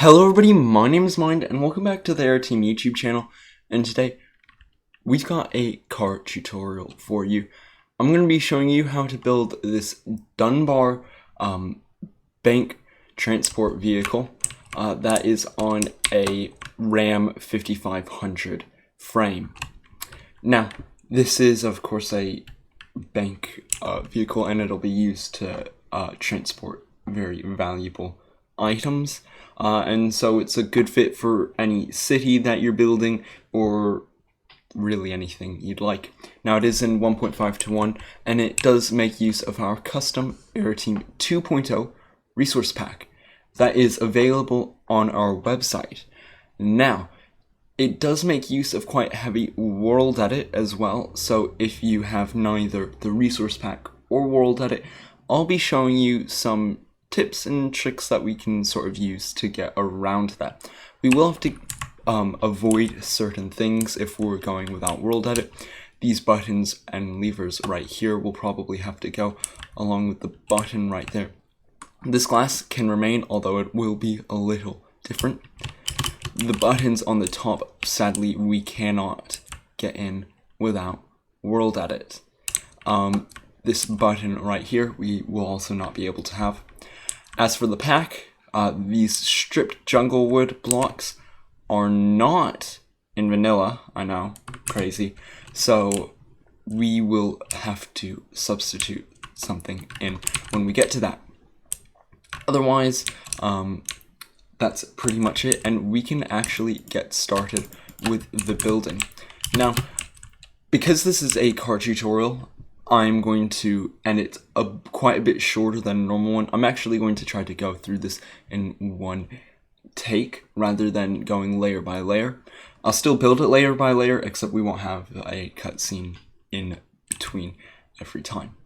Hello everybody, my name is Mind and welcome back to the Aeroteam YouTube channel, and today we've got a car tutorial for you. I'm going to be showing you how to build this Dunbar Bank transport vehicle that is on a Ram 5500 frame. Now, this is of course a bank vehicle, and it'll be used to transport very valuable items. And so it's a good fit for any city that you're building, or really anything you'd like. Now it is in 1.5:1, and it does make use of our custom Aeroteam 2.0 resource pack that is available on our website. Now, it does make use of quite heavy world edit as well, so if you have neither the resource pack or world edit, I'll be showing you some tips and tricks that we can sort of use to get around that. We will have to avoid certain things if we're going without world edit. These buttons and levers right here will probably have to go, along with the button right there. This glass can remain, although it will be a little different. The buttons on the top, sadly, we cannot get in without world edit. This button right here we will also not be able to have. As for the pack, these stripped jungle wood blocks are not in vanilla. I know, crazy. So we will have to substitute something in when we get to that. Otherwise, that's pretty much it, and we can actually get started with the building. Now, because this is a car tutorial, I'm going to end it quite a bit shorter than a normal one. I'm actually going to try to go through this in one take rather than going layer by layer. I'll still build it layer by layer, except we won't have a cutscene in between every time.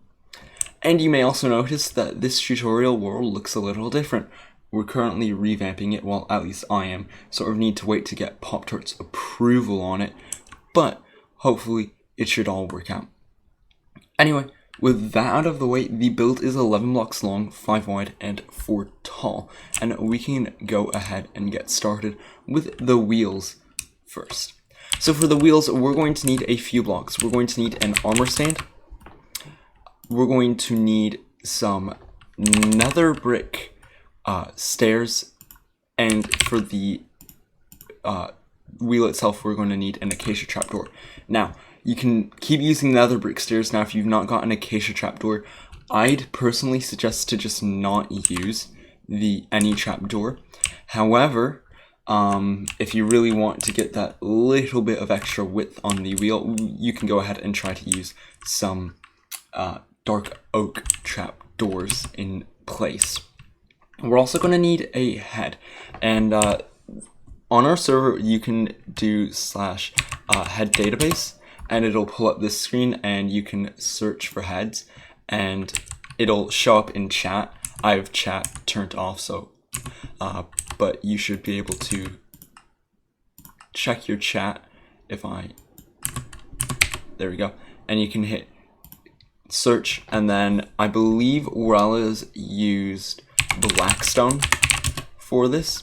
And you may also notice that this tutorial world looks a little different. We're currently revamping it, well, at least I am. Sort of need to wait to get Pop-Tart's approval on it, but hopefully it should all work out. Anyway, with that out of the way, the build is 11 blocks long, 5 wide, and 4 tall, and we can go ahead and get started with the wheels first. So for the wheels, we're going to need a few blocks. We're going to need an armor stand. We're going to need some nether brick stairs, and for the wheel itself, we're going to need an acacia trapdoor. Now, you can keep using the other brick stairs. Now, if you've not got an acacia trapdoor, I'd personally suggest to just not use any trapdoor. However, if you really want to get that little bit of extra width on the wheel, you can go ahead and try to use some dark oak trapdoors in place. We're also going to need a head, and on our server you can do /head database, and it'll pull up this screen and you can search for heads and it'll show up in chat. I have chat turned off, so but you should be able to check your chat there we go, and you can hit search, and then I believe Urella's used Blackstone for this,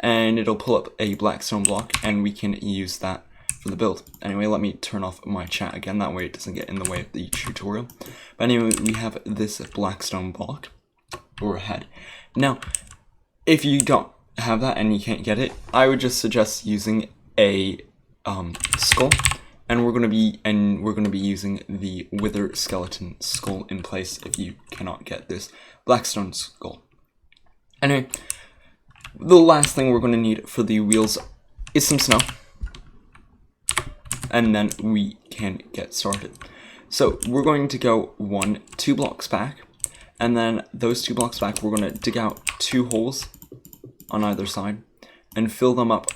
and it'll pull up a Blackstone block and we can use that for the build. Anyway, let me turn off my chat again, that way it doesn't get in the way of the tutorial. But anyway, we have this Blackstone block or head. Now, if you don't have that and you can't get it, I would just suggest using a skull, and we're going to be using the wither skeleton skull in place if you cannot get this Blackstone skull. Anyway, the last thing we're going to need for the wheels is some snow, and then we can get started. So we're going to go 2 blocks back, and then those 2 blocks back we're going to dig out 2 holes on either side and fill them up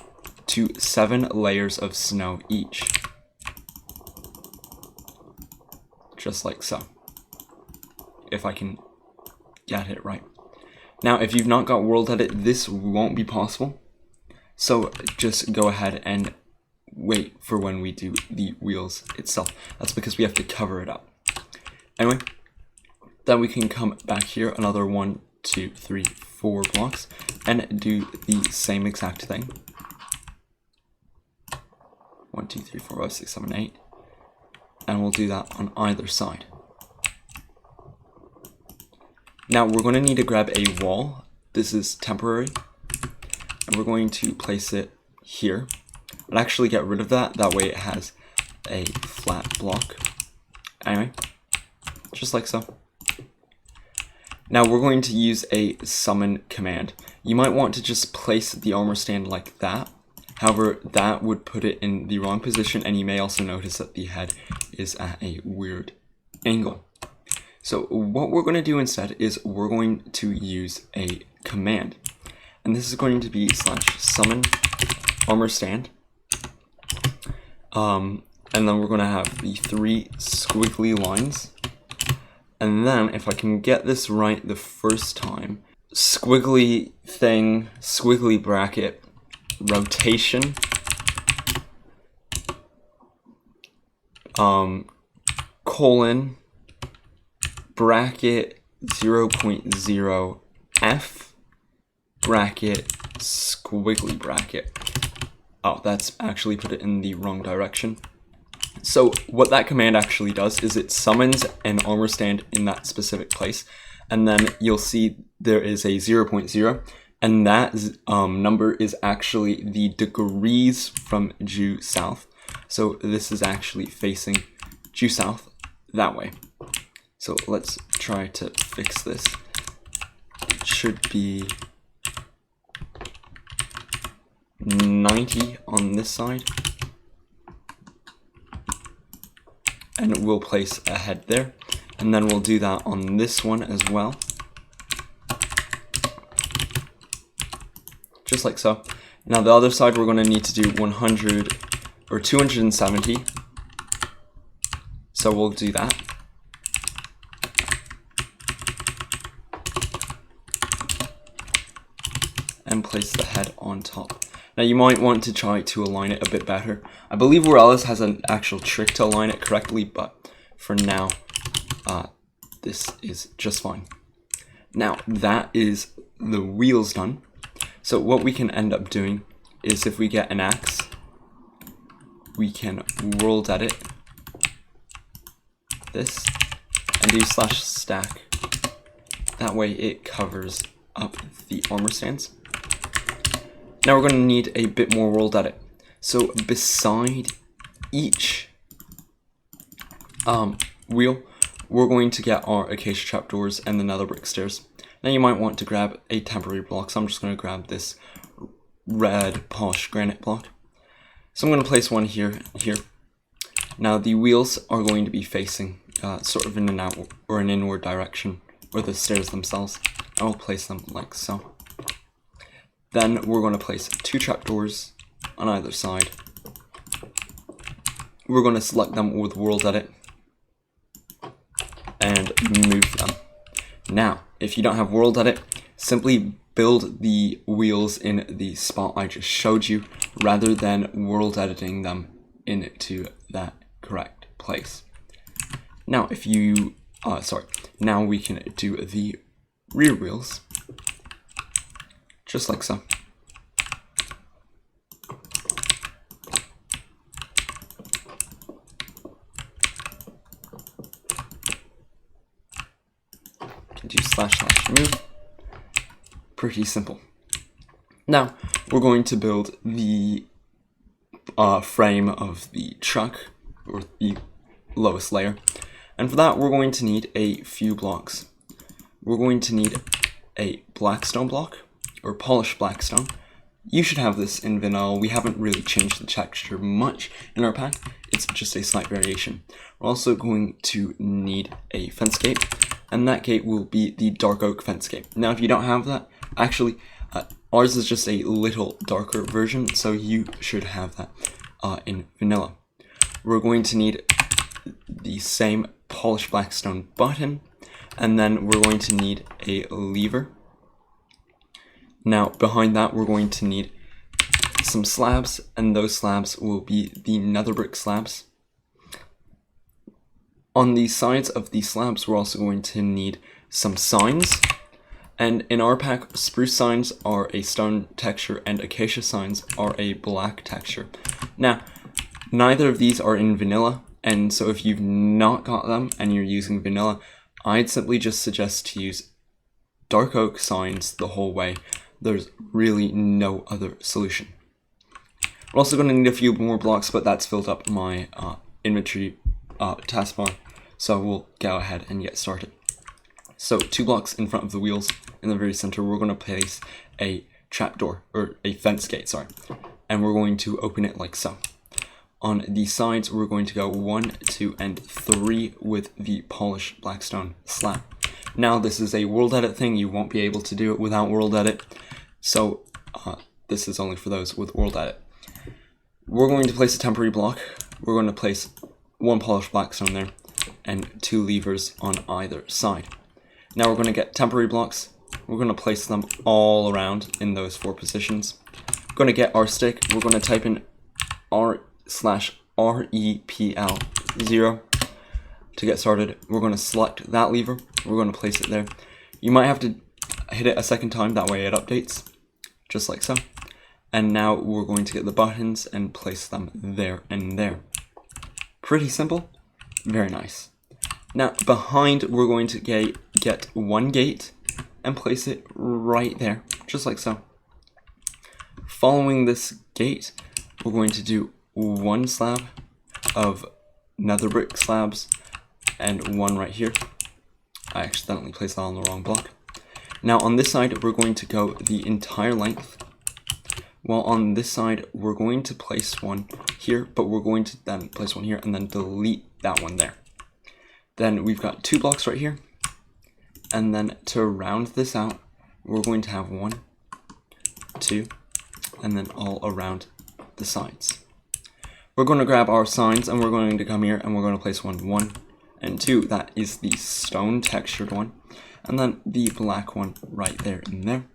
to 7 layers of snow each, just like so, if I can get it right. Now, if you've not got world edit, this won't be possible, so just go ahead and wait for when we do the wheels itself. That's because we have to cover it up. Anyway, then we can come back here, another 1, 2, 3, 4 blocks and do the same exact thing. 1, 2, 3, 4, 5, 6, 7, 8. And we'll do that on either side. Now we're going to need to grab a wall. This is temporary. And we're going to place it here. I'll actually get rid of that. That way it has a flat block. Anyway, just like so. Now we're going to use a summon command. You might want to just place the armor stand like that. However, that would put it in the wrong position, and you may also notice that the head is at a weird angle. So what we're going to do instead is we're going to use a command. And this is going to be /summon armor stand. And then we're going to have the 3 squiggly lines. And then if I can get this right the first time, squiggly thing, squiggly bracket, rotation, colon, bracket 0.0 F, bracket, squiggly bracket. Oh, that's actually put it in the wrong direction. So what that command actually does is it summons an armor stand in that specific place, and then you'll see there is a 0.0, and that number is actually the degrees from due south. So this is actually facing due south that way. So let's try to fix this. It should be 90 on this side. And we'll place a head there. And then we'll do that on this one as well. Just like so. Now the other side we're going to need to do 100 or 270. So we'll do that. And place the head on top. Now you might want to try to align it a bit better. I believe Morales has an actual trick to align it correctly, but for now, this is just fine. Now that is the wheels done. So what we can end up doing is if we get an axe, we can world edit this and do /stack. That way it covers up the armor stands. Now we're going to need a bit more world edit. So beside each wheel, we're going to get our acacia trapdoors and the nether brick stairs. Now you might want to grab a temporary block, so I'm just going to grab this red polished granite block. So I'm going to place one here. Now the wheels are going to be facing sort of in an outward or an inward direction, or the stairs themselves. I will place them like so. Then we're going to place 2 trapdoors on either side. We're going to select them with world edit and move them. Now, if you don't have world edit, simply build the wheels in the spot I just showed you, rather than world editing them into that correct place. Now, if you, now we can do the rear wheels. Just like so. Can do /move. Pretty simple. Now we're going to build the frame of the truck, or the lowest layer, and for that we're going to need a few blocks. We're going to need a blackstone block, or polished blackstone. You should have this in vanilla. We haven't really changed the texture much in our pack. It's just a slight variation. We're also going to need a fence gate, and that gate will be the dark oak fence gate. Now if you don't have that, actually ours is just a little darker version, so you should have that in vanilla. We're going to need the same polished blackstone button, and then we're going to need a lever. Now behind that we're going to need some slabs, and those slabs will be the nether brick slabs. On the sides of the slabs we're also going to need some signs, And in our pack, spruce signs are a stone texture and acacia signs are a black texture. Now, neither of these are in vanilla, and so if you've not got them and you're using vanilla, I'd simply just suggest to use dark oak signs the whole way. There's really no other solution. We're also going to need a few more blocks, but that's filled up my inventory taskbar, so we'll go ahead and get started. So 2 blocks in front of the wheels, in the very center, we're going to place a trapdoor, or a fence gate, sorry, and we're going to open it like so. On the sides, we're going to go 1, 2, and 3 with the polished blackstone slab. Now, this is a world edit thing. You won't be able to do it without world edit, so this is only for those with world edit. We're going to place a temporary block. We're going to place 1 polished blackstone there, and 2 levers on either side. Now we're going to get temporary blocks. We're going to place them all around in those 4 positions. We're going to get our stick. We're going to type in r/repl0 to get started. We're going to select that lever. We're going to place it there. You might have to hit it a second time, that way it updates, just like so. And now we're going to get the buttons and place them there and there. Pretty simple, very nice. Now behind, we're going to get 1 gate and place it right there, just like so. Following this gate, we're going to do 1 slab of nether brick slabs and 1 right here. I accidentally placed that on the wrong block. Now on this side, we're going to go the entire length, while on this side, we're going to place 1 here, but we're going to then place 1 here and then delete that one there. Then we've got 2 blocks right here. And then to round this out, we're going to have 1, 2, and then all around the sides. We're going to grab our signs and we're going to come here and we're going to place 1 and 2. That is the stone textured one. And then the black one right there and there.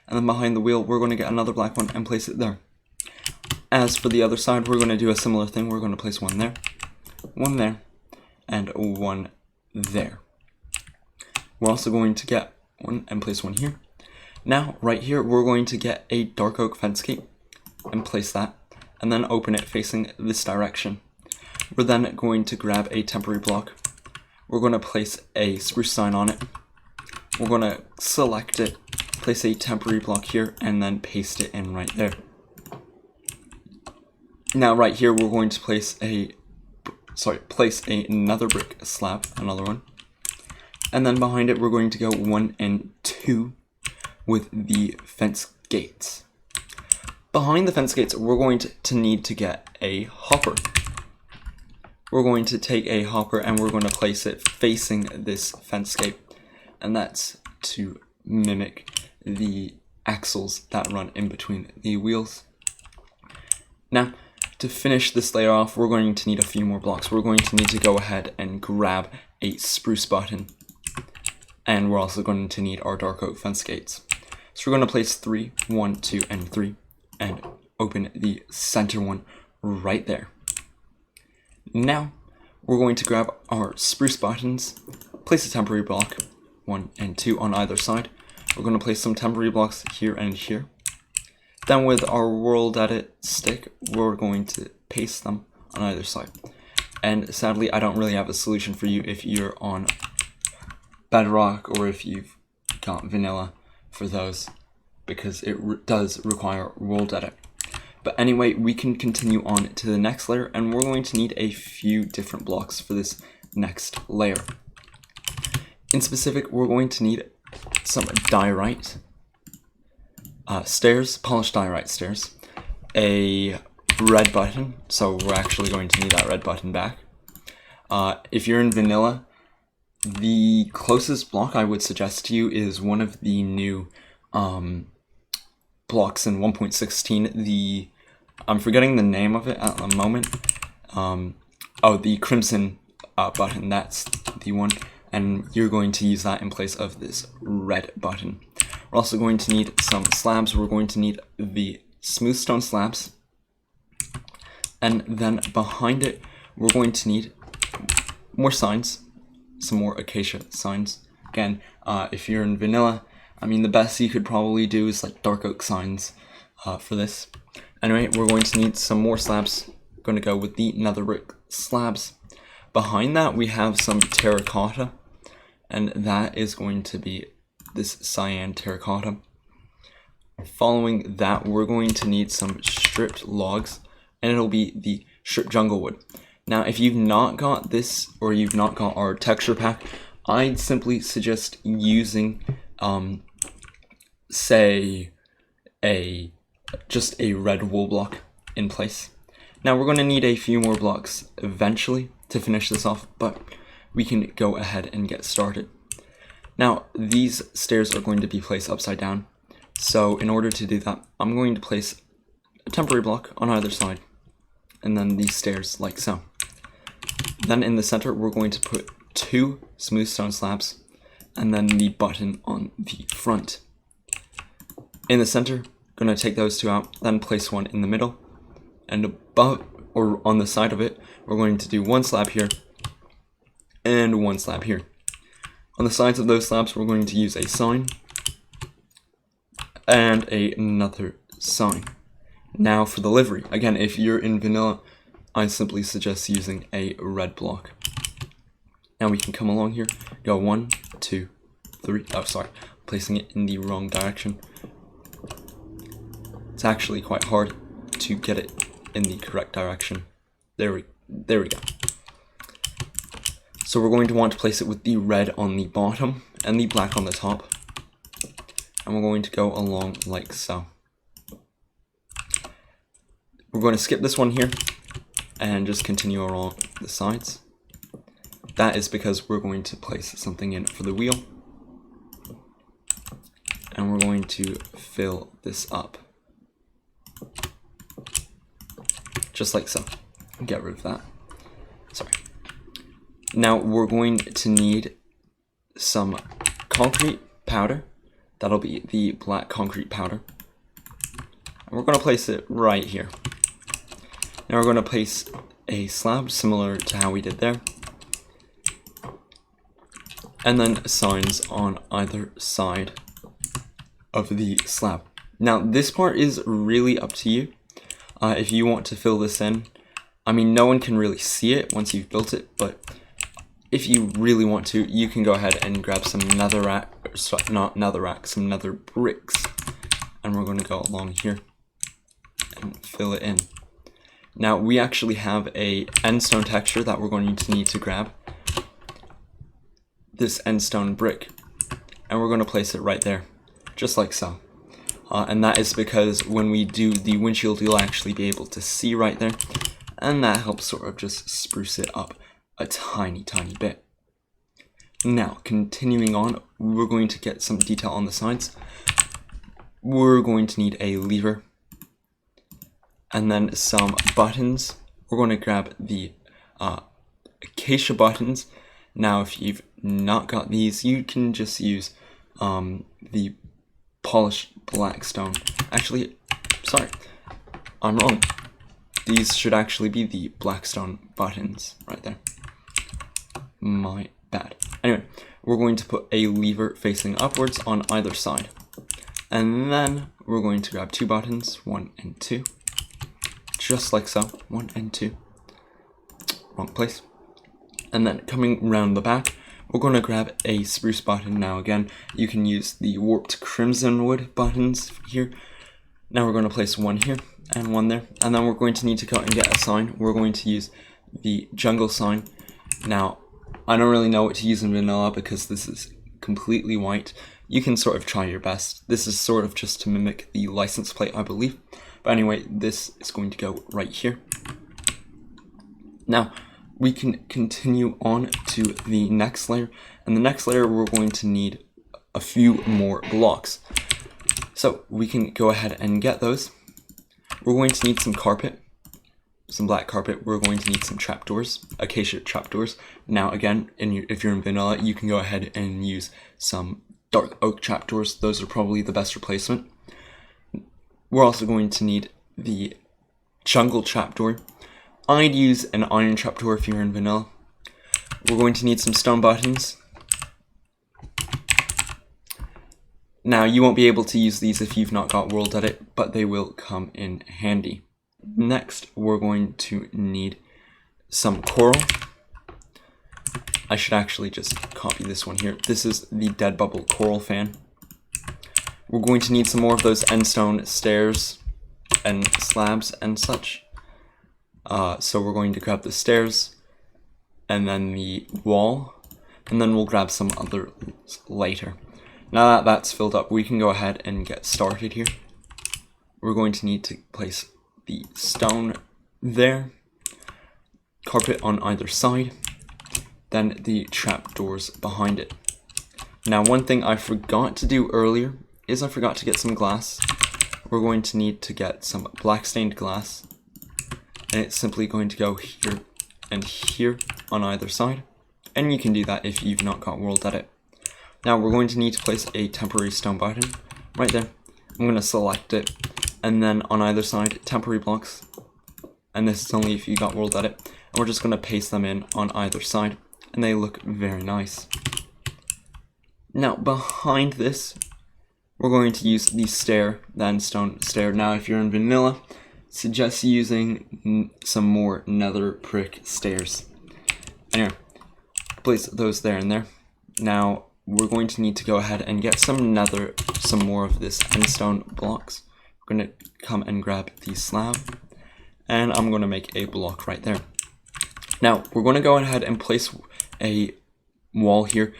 And then behind the wheel, we're going to get another black one and place it there. As for the other side, we're going to do a similar thing. We're going to place 1 there, and 1 there. We're also going to get 1 and place 1 here. Now, right here, we're going to get a dark oak fence gate and place that, and then open it facing this direction. We're then going to grab a temporary block. We're going to place a spruce sign on it. We're going to select it, place a temporary block here, and then paste it in right there. Now, right here, we're going to place another brick slab, another one. And then behind it, we're going to go 1 and 2 with the fence gates. Behind the fence gates, we're going to need to get a hopper. We're going to take a hopper and we're going to place it facing this fence gate. And that's to mimic the axles that run in between the wheels. Now, to finish this layer off, we're going to need a few more blocks. We're going to need to go ahead and grab a spruce button. And we're also going to need our dark oak fence gates. So we're going to place 3, 1, 2, and 3, and open the center one right there. Now, we're going to grab our spruce buttons, place a temporary block, 1 and 2 on either side. We're going to place some temporary blocks here and here. Then with our world edit stick, we're going to paste them on either side. And sadly, I don't really have a solution for you if you're on Bedrock or if you've got vanilla for those, because it does require world edit. But anyway, we can continue on to the next layer, and we're going to need a few different blocks for this next layer. In specific, we're going to need some diorite stairs, polished diorite stairs, a red button, so we're actually going to need that red button back. If you're in vanilla, the closest block I would suggest to you is one of the new blocks in 1.16. I'm forgetting the name of it at the moment. The crimson button, that's the one. And you're going to use that in place of this red button. We're also going to need some slabs. We're going to need the smooth stone slabs. And then behind it, we're going to need more signs, some more acacia signs. Again, if you're in vanilla, I mean, the best you could probably do is like dark oak signs for this. Anyway, we're going to need some more slabs. Going to go with the nether brick slabs. Behind that, we have some terracotta, and that is going to be this cyan terracotta. Following that, we're going to need some stripped logs, and it'll be the stripped jungle wood. Now, if you've not got this, or you've not got our texture pack, I'd simply suggest using, say, just a red wool block in place. Now, we're going to need a few more blocks eventually to finish this off, but we can go ahead and get started. Now, these stairs are going to be placed upside down. So in order to do that, I'm going to place a temporary block on either side, and then these stairs like so. Then in the center, we're going to put 2 smooth stone slabs, and then the button on the front. In the center, going to take those 2 out, then place one in the middle, and above, or on the side of it, we're going to do 1 slab here, and 1 slab here. On the sides of those slabs, we're going to use a sign, and another sign. Now for the livery. Again, if you're in vanilla, I simply suggest using a red block. Now we can come along here, go 1, 2, 3, oh sorry, placing it in the wrong direction. It's actually quite hard to get it in the correct direction. There we go. So we're going to want to place it with the red on the bottom and the black on the top. And we're going to go along like so. We're going to skip this one here and just continue along the sides. That is because we're going to place something in for the wheel. And we're going to fill this up. Just like so. Get rid of that. Sorry. Now we're going to need some concrete powder. That'll be the black concrete powder. And we're going to place it right here. Now we're going to place a slab similar to how we did there. And then signs on either side of the slab. Now this part is really up to you. If you want to fill this in, I mean, no one can really see it once you've built it, but if you really want to, you can go ahead and grab some netherrack, not netherrack, some nether bricks, and we're going to go along here and fill it in. Now we actually have a endstone texture that we're going to need to grab, this endstone brick, and we're going to place it right there, just like so. And that is because when we do the windshield, you'll actually be able to see right there, and that helps sort of just spruce it up a tiny bit. Now, continuing on, we're going to get some detail on the sides. We're going to need a lever, and then some buttons. We're going to grab the acacia buttons. Now, if you've not got these, you can just use the polished black stone. Actually, sorry, I'm wrong. These should actually be the blackstone buttons right there. My bad. Anyway, we're going to put a lever facing upwards on either side. And then we're going to grab 2 buttons, 1 and 2. Just like so, 1 and 2. Wrong place. And then coming round the back, we're going to grab a spruce button. Now again, you can use the warped crimson wood buttons here. Now we're going to place 1 here and 1 there. And then we're going to need to go and get a sign. We're going to use the jungle sign. Now, I don't really know what to use in vanilla because this is completely white. You can sort of try your best. This is sort of just to mimic the license plate, I believe. But anyway, this is going to go right here. Now, we can continue on to the next layer. And the next layer, we're going to need a few more blocks. So we can go ahead and get those. We're going to need some carpet, some black carpet. We're going to need some trapdoors, acacia trapdoors. Now again, if you're in vanilla, you can go ahead and use some dark oak trapdoors. Those are probably the best replacement. We're also going to need the jungle trapdoor. I'd use an iron trapdoor if you're in vanilla. We're going to need some stone buttons. Now, you won't be able to use these if you've not got World Edit, but they will come in handy. Next, we're going to need some coral. I should actually just copy this one here. This is the Dead Bubble Coral Fan. We're going to need some more of those endstone stairs and slabs and such. So we're going to grab the stairs and then the wall, and then we'll grab some other later. Now that that's filled up, we can go ahead and get started here. We're going to need to place the stone there, carpet on either side, then the trapdoors behind it. Now, one thing I forgot to do earlier is I forgot to get some glass. We're going to need to get some black stained glass, and it's simply going to go here and here on either side, and you can do that if you've not got World Edit. Now we're going to need to place a temporary stone button right there. I'm going to select it, and then on either side, temporary blocks, and this is only if you got World Edit, and we're just going to paste them in on either side, and they look very nice. Now behind this, we're going to use the stair, the endstone stair. Now if you're in vanilla, suggest using some more nether brick stairs. Anyway, place those there and there. Now we're going to need to go ahead and get some more of this endstone blocks. We're going to come and grab the slab, and I'm going to make a block right there. Now we're going to go ahead and place a wall here,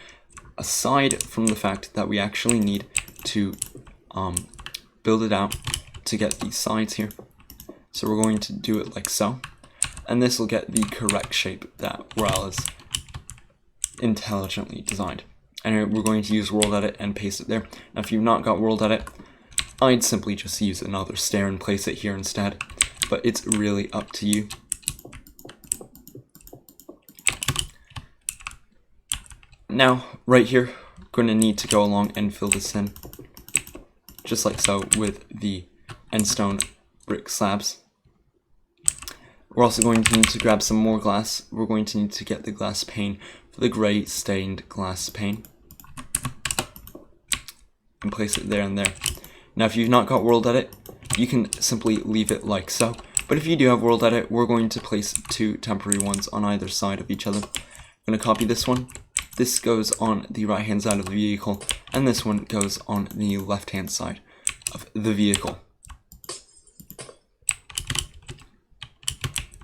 aside from the fact that we actually need to build it out to get these sides here. So we're going to do it like so, and this will get the correct shape that was intelligently designed. And we're going to use World Edit and paste it there. Now if you've not got World Edit, I'd simply just use another stair and place it here instead, but it's really up to you. Now right here, we're going to need to go along and fill this in, just like so, with the endstone brick slabs. We're also going to need to grab some more glass. We're going to need to get the glass pane for the grey stained glass pane, and place it there and there. Now if you've not got World Edit, you can simply leave it like so, but if you do have World Edit, we're going to place two temporary ones on either side of each other. I'm going to copy this one. This goes on the right hand side of the vehicle, and this one goes on the left hand side of the vehicle.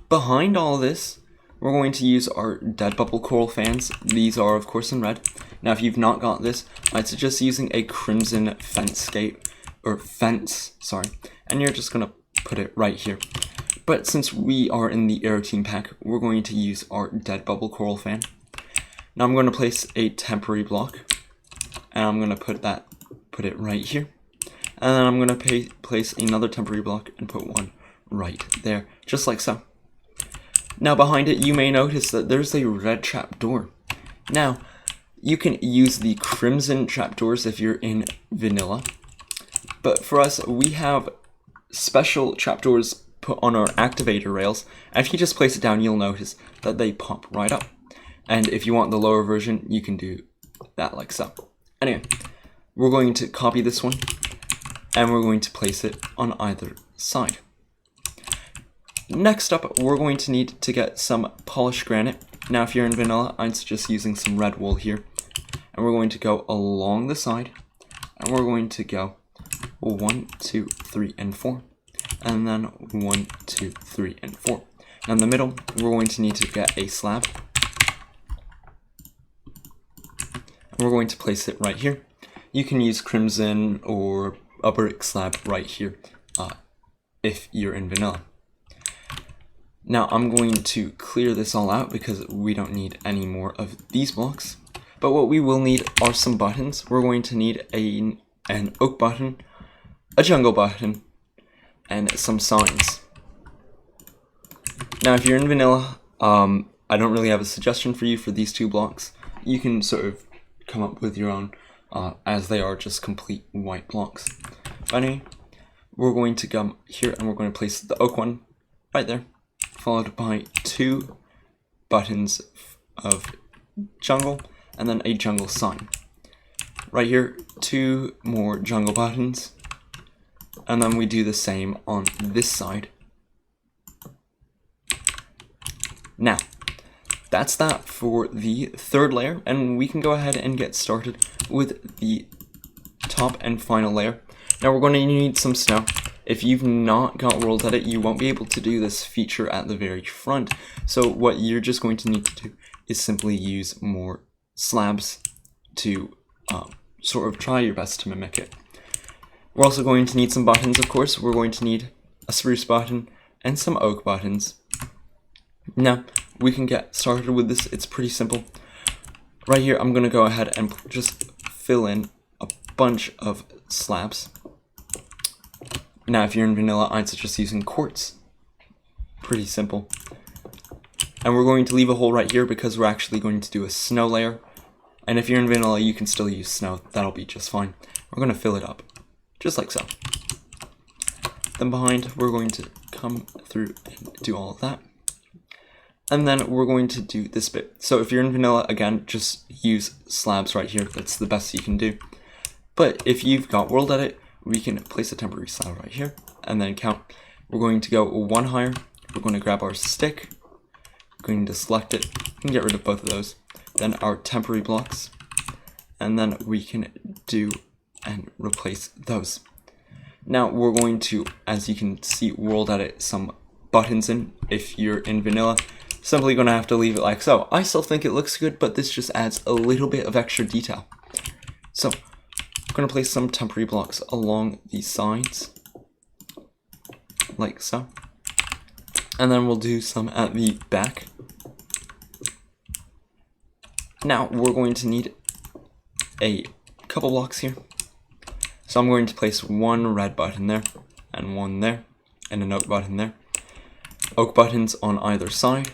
Behind all this, we're going to use our Dead Bubble Coral fans. These are of course in red. Now if you've not got this, I'd suggest using a crimson fence, and you're just going to put it right here. But since we are in the Aeroteam pack, we're going to use our Dead Bubble Coral fan. Now I'm going to place a temporary block, and I'm going to put it right here, and then I'm going to place another temporary block and put one right there, just like so. Now behind it, you may notice that there's a red trapdoor. Now you can use the crimson trapdoors if you're in vanilla, but for us, we have special trapdoors put on our activator rails, and if you just place it down, you'll notice that they pop right up. And if you want the lower version, you can do that like so. Anyway, we're going to copy this one, and we're going to place it on either side. Next up, we're going to need to get some polished granite. Now if you're in vanilla, I'd suggest using some red wool here. And we're going to go along the side, and we're going to go 1, 2, 3, and 4. And then 1, 2, 3, and 4. Now in the middle, we're going to need to get a slab. And we're going to place it right here. You can use crimson or a brick slab right here if you're in vanilla. Now I'm going to clear this all out because we don't need any more of these blocks. But what we will need are some buttons. We're going to need an oak button, a jungle button, and some signs. Now if you're in vanilla, I don't really have a suggestion for you for these two blocks. You can sort of come up with your own, as they are just complete white blocks. But anyway, we're going to come here and we're going to place the oak one right there, followed by two buttons of jungle, and then a jungle sign. right here, 2 more jungle buttons, and then we do the same on this side. Now, that's that for the third layer, and we can go ahead and get started with the top and final layer. Now we're going to need some snow. If you've not got World Edit, you won't be able to do this feature at the very front. So what you're just going to need to do is simply use more slabs to sort of try your best to mimic it. We're also going to need some buttons, of course. We're going to need a spruce button and some oak buttons. Now, we can get started with this. It's pretty simple. Right here, I'm going to go ahead and just fill in a bunch of slabs. Now, if you're in vanilla, I'd suggest using quartz. Pretty simple. And we're going to leave a hole right here because we're actually going to do a snow layer. And if you're in vanilla, you can still use snow. That'll be just fine. We're going to fill it up, just like so. Then behind, we're going to come through and do all of that. And then we're going to do this bit. So if you're in vanilla, again, just use slabs right here. That's the best you can do. But if you've got World Edit, we can place a temporary slab right here and then count. We're going to go 1 higher. We're going to grab our stick. We're going to select it and get rid of both of those. Then our temporary blocks. And then we can do and replace those. Now we're going to, as you can see, World Edit some buttons in. If you're in vanilla, simply going to have to leave it like so. I still think it looks good, but this just adds a little bit of extra detail. So I'm going to place some temporary blocks along the sides, like so. And then we'll do some at the back. Now we're going to need a couple blocks here. So I'm going to place 1 red button there, and 1 there, and an oak button there. Oak buttons on either side,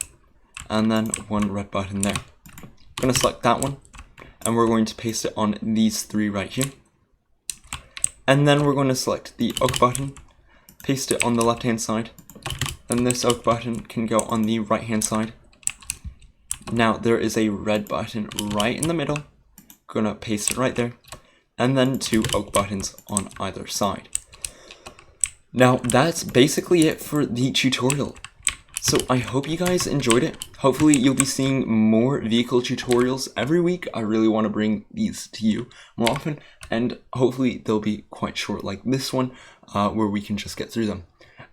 and then 1 red button there. I'm going to select that one, and we're going to paste it on these 3 right here. And then we're going to select the oak button, paste it on the left hand side, and this oak button can go on the right hand side. Now there is a red button right in the middle, going to paste it right there, and then 2 oak buttons on either side. Now that's basically it for the tutorial. So I hope you guys enjoyed it. Hopefully you'll be seeing more vehicle tutorials every week. I really want to bring these to you more often, and hopefully they'll be quite short like this one, where we can just get through them.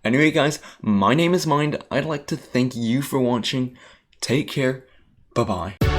Anyway guys, my name is Mind. I'd like to thank you for watching. Take care. Bye-bye.